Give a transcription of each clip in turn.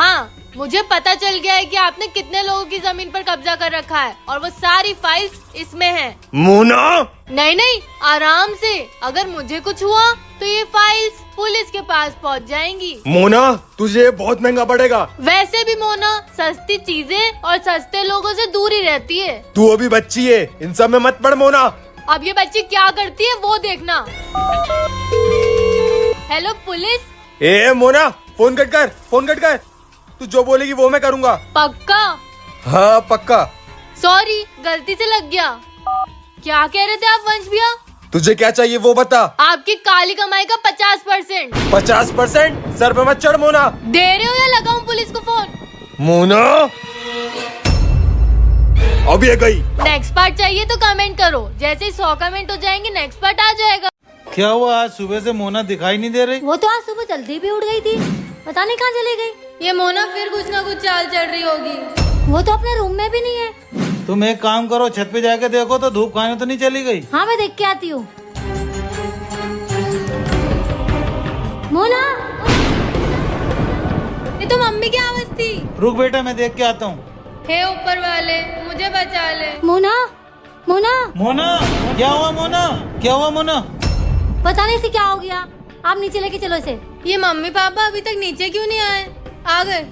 हाँ, मुझे पता चल गया है कि आपने कितने लोगों की जमीन पर कब्जा कर रखा है और वो सारी फाइल्स इसमें हैं। मोना, नहीं नहीं, आराम से। अगर मुझे कुछ हुआ तो ये फाइल्स पुलिस के पास पहुंच जाएंगी। मोना तुझे बहुत महंगा पड़ेगा। वैसे भी मोना सस्ती चीजें और सस्ते लोगों से दूर ही रहती है। तू अभी बच्ची है, इन सब में मत पड़ मोना। अब ये बच्ची क्या करती है वो देखना। Hello police. ए मोना, फोन कट कर, फोन कट कर। तू जो बोलेगी वो मैं करूँगा। पक्का? हाँ पक्का। सॉरी, गलती से लग गया। क्या कह रहे थे आप वंश भैया? तुझे क्या चाहिए वो बता। आपकी काली कमाई का 50%। 50%? सर पे मत चढ़ मोना। दे रहे हो या लगाऊं पुलिस को फोन? मोना अब ये गई। नेक्स्ट पार्ट चाहिए तो कमेंट करो। जैसे ही 100 कमेंट हो जाएंगे नेक्स्ट पार्ट आ जाएगा। क्या हुआ, आज सुबह से मोना दिखाई नहीं दे रही? वो तो आज सुबह जल्दी भी उठ गई थी, पता नहीं कहाँ चली गई। ये मोना फिर कुछ ना कुछ चाल चल रही होगी। वो तो अपने रूम में भी नहीं है। तुम एक काम करो, छत पे जाके देखो तो धूप खाने तो नहीं चली गई? हाँ मैं देख के आती हूँ। मोना, ये तो मम्मी की आवाज थी। रुक बेटा, मैं देख के आता हूँ। हे ऊपर वाले, मुझे बचा ले। मोना, मोना, मोना क्या हुआ? मोना क्या हुआ? मोना पता नहीं इसे क्या हो गया। आप नीचे लेके चलो इसे। ये मम्मी पापा अभी तक नीचे क्यों नहीं आए? आ गए।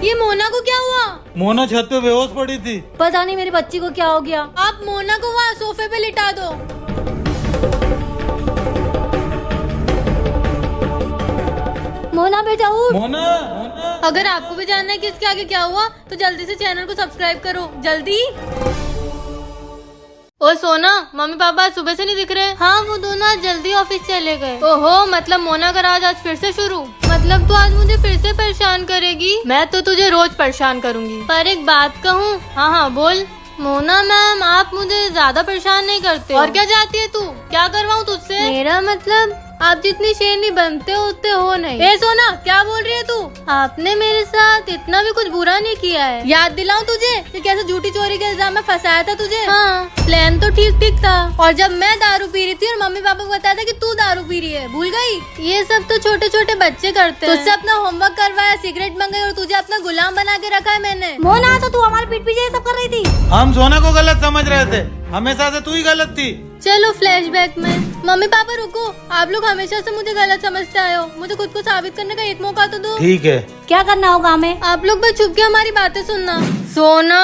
ये मोना को क्या हुआ? मोना छत पे बेहोश पड़ी थी। पता नहीं मेरी बच्ची को क्या हो गया। आप मोना को वहाँ सोफे पे लिटा दो। मोना बेटा उठ। मोना, मोना। अगर आपको भी जानना है कि इसके आगे क्या हुआ तो जल्दी से चैनल को सब्सक्राइब करो, जल्दी। ओ सोना, मम्मी पापा सुबह से नहीं दिख रहे। हाँ, वो दोनों आज जल्दी ऑफिस चले गए। ओहो, मतलब मोना का राज आज फिर से शुरू। मतलब तू आज मुझे फिर से परेशान करेगी? मैं तो तुझे रोज परेशान करूंगी। पर एक बात कहूँ? हाँ हाँ बोल। मोना मैम, आप मुझे ज्यादा परेशान नहीं करते। और क्या चाहती है तू? क्या करवाऊँ तुझसे? मेरा मतलब आप जितनी शेरनी बनते हो उतने हो नहीं। ए सोना, क्या बोल रही है तू? आपने मेरे साथ इतना भी कुछ बुरा नहीं किया है। याद दिलाऊं तुझे कि कैसे झूठी चोरी के इल्जाम में फंसाया था तुझे? हाँ, प्लान तो ठीक ठीक था। और जब मैं दारू पी रही थी और मम्मी पापा को बताया था कि तू दारू पी रही है, भूल गई? ये सब तो छोटे छोटे बच्चे करते हैं। तुझसे अपना होमवर्क करवाया, सिगरेट मंगाई और तुझे अपना गुलाम बना के रखा है मैंने। मोना, तो तू हमारे पीठ पीछे ये सब कर रही थी। हम सोना को गलत समझ रहे थे, हमेशा से तू ही गलत थी। चलो फ्लैशबैक में। मम्मी पापा रुको, आप लोग हमेशा से मुझे गलत समझते आए हो। मुझे खुद को साबित करने का एक मौका तो दो। ठीक है। क्या करना होगा हमें? आप लोग बस चुप के हमारी बातें सुनना। सोना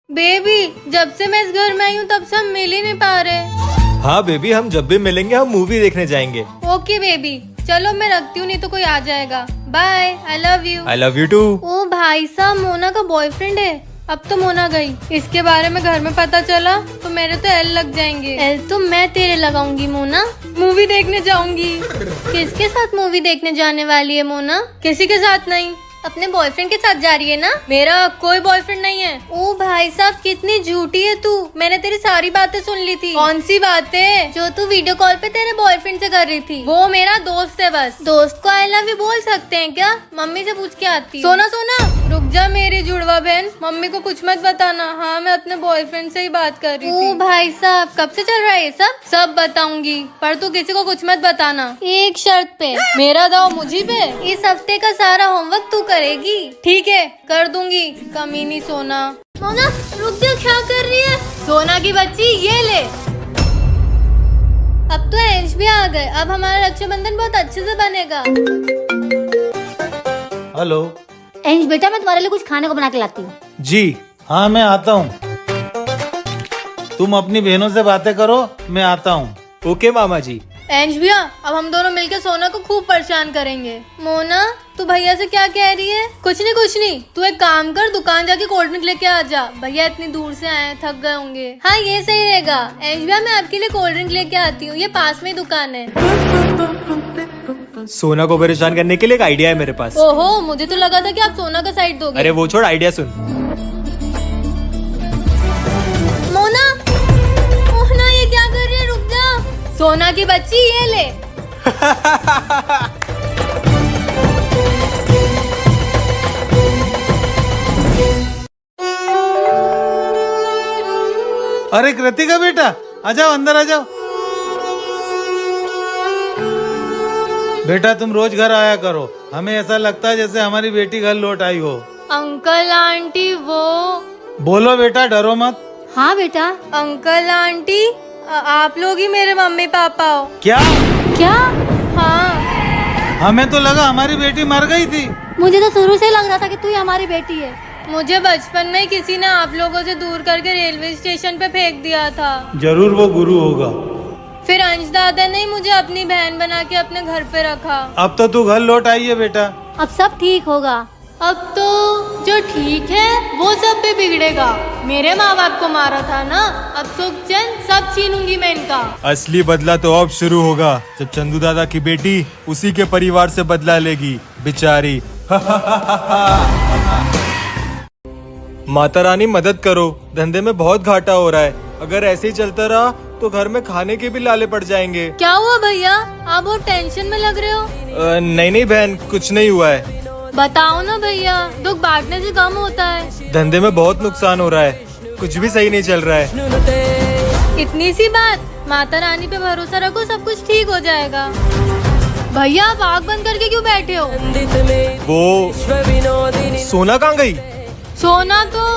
बेबी, जब से मैं इस घर में आई हूँ तब से हम मिल ही नहीं पा रहे। हाँ बेबी, हम जब भी मिलेंगे हम मूवी देखने जाएंगे। ओके बेबी, चलो मैं रखती हूँ, नहीं तो कोई आ जाएगा। Bye, I love you. I love you too. ओ भाई साहब, मोना का बॉयफ्रेंड है। अब तो मोना गई, इसके बारे में घर में पता चला तो मेरे तो एल लग जाएंगे। एल तो मैं तेरे लगाऊंगी मोना। मूवी देखने जाऊंगी। किसके साथ मूवी देखने जाने वाली है मोना? किसी के साथ नहीं, अपने बॉयफ्रेंड के साथ जा रही है ना? मेरा कोई बॉयफ्रेंड नहीं है। ओ भाई साहब, कितनी झूठी है तू। मैंने तेरी सारी बातें सुन ली थी। कौन सी बातें? जो तू वीडियो कॉल पे तेरे बॉयफ्रेंड से कर रही थी। वो मेरा दोस्त है बस। दोस्त को आई लव यू बोल सकते हैं क्या? मम्मी से पूछ के आती। सोना सोना, रुक जा मेरी जुड़वा बहन, मम्मी को कुछ मत बताना। हाँ, मैं अपने बॉयफ्रेंड से ही बात कर रही थी। ओ भाई साहब, कब से चल रहा है ये सब? सब बताऊंगी, पर तू किसी को कुछ मत बताना। एक शर्त पे। मेरा दाव मुझी पे। इस हफ्ते का सारा होमवर्क तू करेगी? ठीक है, कर दूंगी। कमीनी सोना। मोना रुक जा, क्या कर रही है? सोना की बच्ची, ये ले। अब तो एंश भी आ गए। अब हमारा रक्षाबंधन बहुत अच्छे से बनेगा। हेलो। एंश बेटा, मैं तुम्हारे लिए कुछ खाने को बना के लाती हूँ। जी हाँ, मैं आता हूँ। तुम अपनी बहनों से बातें करो, मैं आता हूँ। ओके मामा जी। एंश भैया, अब हम दोनों मिलकर सोना को खूब परेशान करेंगे। मोना, तू भैया से क्या कह रही है? कुछ नहीं। तू एक काम कर, दुकान जाके कोल्ड ड्रिंक लेके आ जा। भैया इतनी दूर से आए, थक गए होंगे। हाँ, ये सही रहेगा। एंश भैया, मैं आपके लिए कोल्ड ड्रिंक लेके आती हूँ, ये पास में ही दुकान है। सोना को परेशान करने के लिए एक आइडिया है मेरे पास। ओहो, मुझे तो लगा था कि आप सोना का साइड दोगे। अरे वो छोड़, आइडिया सुन। मोना, मोना ये क्या कर रही है? रुक जा। सोना की बच्ची, ये ले। अरे कृतिका बेटा, आ जाओ, अंदर आ जाओ। बेटा तुम रोज घर आया करो, हमें ऐसा लगता है जैसे हमारी बेटी घर लौट आई हो। अंकल आंटी वो। बोलो बेटा, डरो मत। हाँ बेटा। अंकल आंटी आप लोग ही मेरे मम्मी पापा हो। क्या? क्या? हाँ। हमें तो लगा हमारी बेटी मर गई थी। मुझे तो शुरू से ही लग रहा था कि तू ही हमारी बेटी है। मुझे बचपन में ही किसी ने आप लोगों से दूर करके रेलवे स्टेशन पे फेंक दिया था। जरूर वो गुरु होगा। फिर अंश दादा ने ही मुझे अपनी बहन बना के अपने घर पे रखा। अब तो तू घर लौट आई है बेटा। अब सब ठीक होगा। अब तो जो ठीक है वो सब भी बिगड़ेगा। मेरे माँ बाप को मारा था ना, अब सुख चैन सब छीनूंगी मैं इनका। असली बदला तो अब शुरू होगा, जब चंदू दादा की बेटी उसी के परिवार से बदला लेगी, बेचारी। माता रानी मदद करो, धंधे में बहुत घाटा हो रहा है। अगर ऐसे ही चलता रहा तो घर में खाने के भी लाले पड़ जाएंगे। क्या हुआ भैया, आप बहुत टेंशन में लग रहे हो। नहीं बहन, कुछ नहीं हुआ है। बताओ ना भैया, दुख बांटने से कम होता है। धंधे में बहुत नुकसान हो रहा है, कुछ भी सही नहीं चल रहा है। इतनी सी बात, माता रानी पे भरोसा रखो, सब कुछ ठीक हो जाएगा। भैया आप आँख बंद करके क्यों बैठे हो। वो सोना कहाँ गई? सोना तो।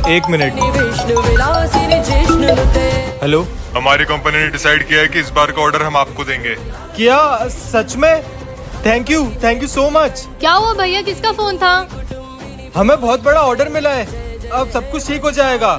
एक मिनट। हेलो, हमारी कंपनी ने डिसाइड किया है कि इस बार का ऑर्डर हम आपको देंगे। क्या सच में? Thank you so much. क्या हुआ भैया, किसका फोन था। हमें बहुत बड़ा ऑर्डर मिला है, अब सब कुछ ठीक हो जाएगा।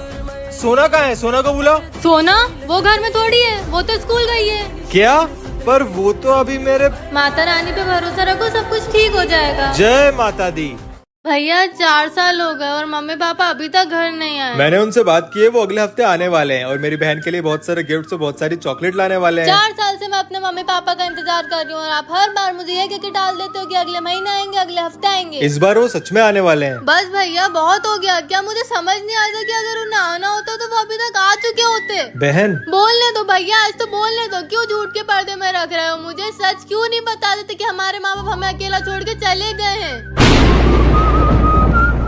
सोना कहाँ है? सोना को बुला। सोना वो घर में थोड़ी है, वो तो स्कूल गई है। क्या? पर वो तो अभी मेरे। माता रानी पे भरोसा रखो, सब कुछ ठीक हो जाएगा। जय माता दी। भैया 4 साल हो गए और मम्मी पापा अभी तक घर नहीं आए। मैंने उनसे बात की है, वो अगले हफ्ते आने वाले हैं और मेरी बहन के लिए बहुत सारे गिफ्ट्स और बहुत सारी चॉकलेट लाने वाले हैं। 4 साल से मैं अपने मम्मी पापा का इंतजार कर रही हूँ और आप हर बार मुझे ये कहके टाल देते हो कि अगले महीने आएंगे, अगले हफ्ते आएंगे। इस बार वो सच में आने वाले हैं। बस भैया बहुत हो गया। क्या मुझे समझ नहीं आता कि अगर उन्हें आना होता तो वो अभी तक आ चुके होते। बहन बोलने दो भैया, आज तो बोलने दो। क्यों झूठ के पर्दे में रख रहे हो मुझे? सच क्यों नहीं बता देते कि हमारे माँ बाप हमें अकेला छोड़ के चले गए हैं?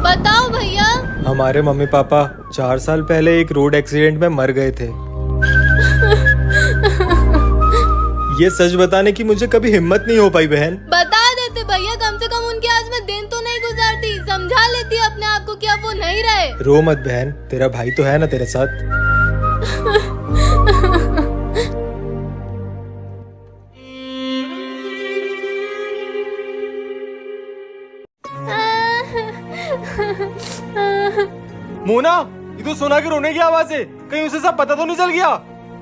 बताओ भैया। हमारे मम्मी पापा 4 साल पहले एक रोड एक्सीडेंट में मर गए थे। ये सच बताने की मुझे कभी हिम्मत नहीं हो पाई बहन। बता देते भैया, कम से कम उनके आज में दिन तो नहीं गुजारती, समझा लेती अपने आप को कि अब वो नहीं रहे। रो मत बहन, तेरा भाई तो है ना तेरे साथ। मोना, ये तो सोना के रोने की आवाज है, कहीं उसे सब पता तो नहीं चल गया?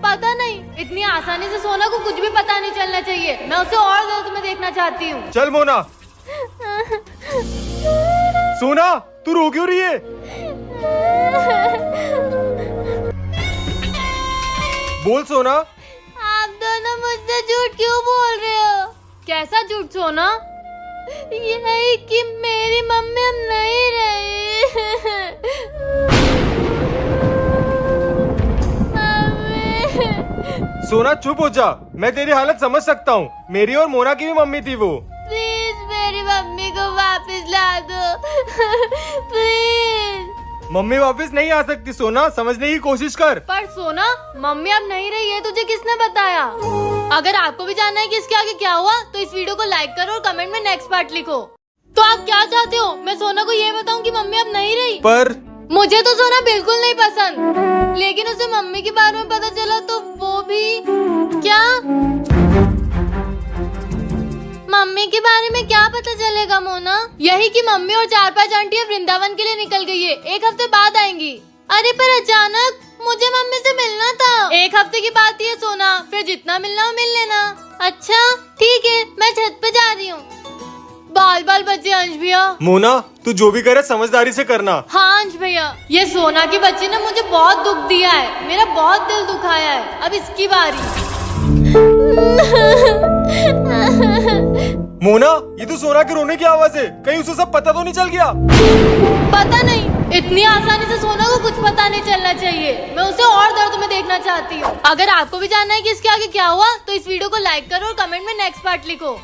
पता नहीं, इतनी आसानी से सोना को कुछ भी पता नहीं चलना चाहिए। मैं उसे और दर्द में देखना चाहती हूँ। चल मोना। सोना, तू रो क्यों रही है? बोल सोना। आप दोनों मुझसे झूठ क्यों बोल रहे हो? कैसा झूठ सोना? यही कि मेरी मम्मी अब नहीं रही। सोना चुप हो जा, मैं तेरी हालत समझ सकता हूँ। मेरी और मोना की भी मम्मी थी वो। प्लीज मेरी मम्मी को वापस ला दो। प्लीज। मम्मी वापस नहीं आ सकती सोना, समझने की कोशिश कर। पर सोना, मम्मी अब नहीं रही है, तुझे किसने बताया? अगर आपको भी जानना है कि इसके आगे क्या हुआ तो इस वीडियो को लाइक करो और कमेंट में नेक्स्ट पार्ट लिखो। तो आप क्या चाहते हो, मैं सोना को ये बताऊं कि मम्मी अब नहीं रही? पर मुझे तो सोना बिल्कुल नहीं पसंद, लेकिन उसे मम्मी के बारे में पता चला तो वो भी। क्या? मम्मी के बारे में क्या पता चलेगा मोना? यही कि मम्मी और 4-5 आंटियां वृंदावन के लिए निकल गई है, 1 हफ्ते बाद आएंगी। अरे पर अचानक मुझे मम्मी से मिलना था। 1 हफ्ते की बात ही है सोना, फिर जितना मिलना हो मिल लेना। अच्छा ठीक है, मैं छत पे जा रही हूँ। बाल बाल बच्चे अंश भैया। मोना, तू जो भी करे समझदारी से करना। हाँ अंश भैया, ये सोना की बच्ची ने मुझे बहुत दुख दिया है, मेरा बहुत दिल दुखाया है, अब इसकी बारी। मोना, ये तो सोना के रोने की आवाज है, कहीं उसे सब पता तो नहीं चल गया? पता नहीं, इतनी आसानी से सोना को कुछ पता नहीं चलना चाहिए। मैं उसे और दर्द में देखना चाहती हूँ। अगर आपको भी जानना है कि इसके आगे क्या हुआ तो इस वीडियो को लाइक करो और कमेंट में नेक्स्ट पार्ट लिखो।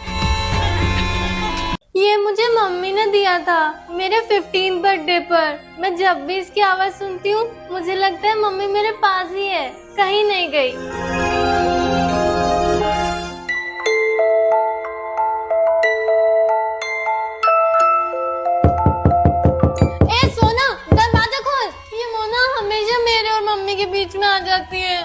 ये मुझे मम्मी ने दिया था मेरे 15th बर्थडे पर। मैं जब भी इसकी आवाज सुनती हूँ मुझे लगता है मम्मी मेरे पास ही है, कहीं नहीं गई। आ जाती है।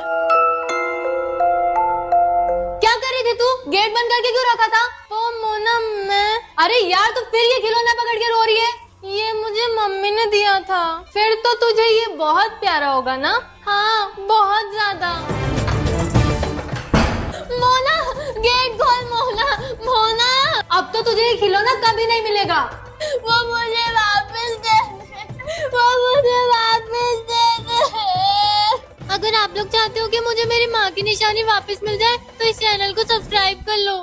क्या कर रही थी तू? गेट बंद करके क्यों रखा था? ओ मोना मैं, अरे यार तू फिर ये खिलौना पकड़ के रो रही है। ये मुझे मम्मी ने दिया था। फिर तो तुझे ये बहुत प्यारा होगा ना? हाँ बहुत ज्यादा। मोना गेट खोल मोना, मोना अब तो तुझे ये खिलौना कभी नहीं मिलेगा। वो मुझे वापस दे दे, वो मुझे वापस दे दे। अगर आप लोग चाहते हो कि मुझे मेरी माँ की निशानी वापस मिल जाए तो इस चैनल को सब्सक्राइब कर लो।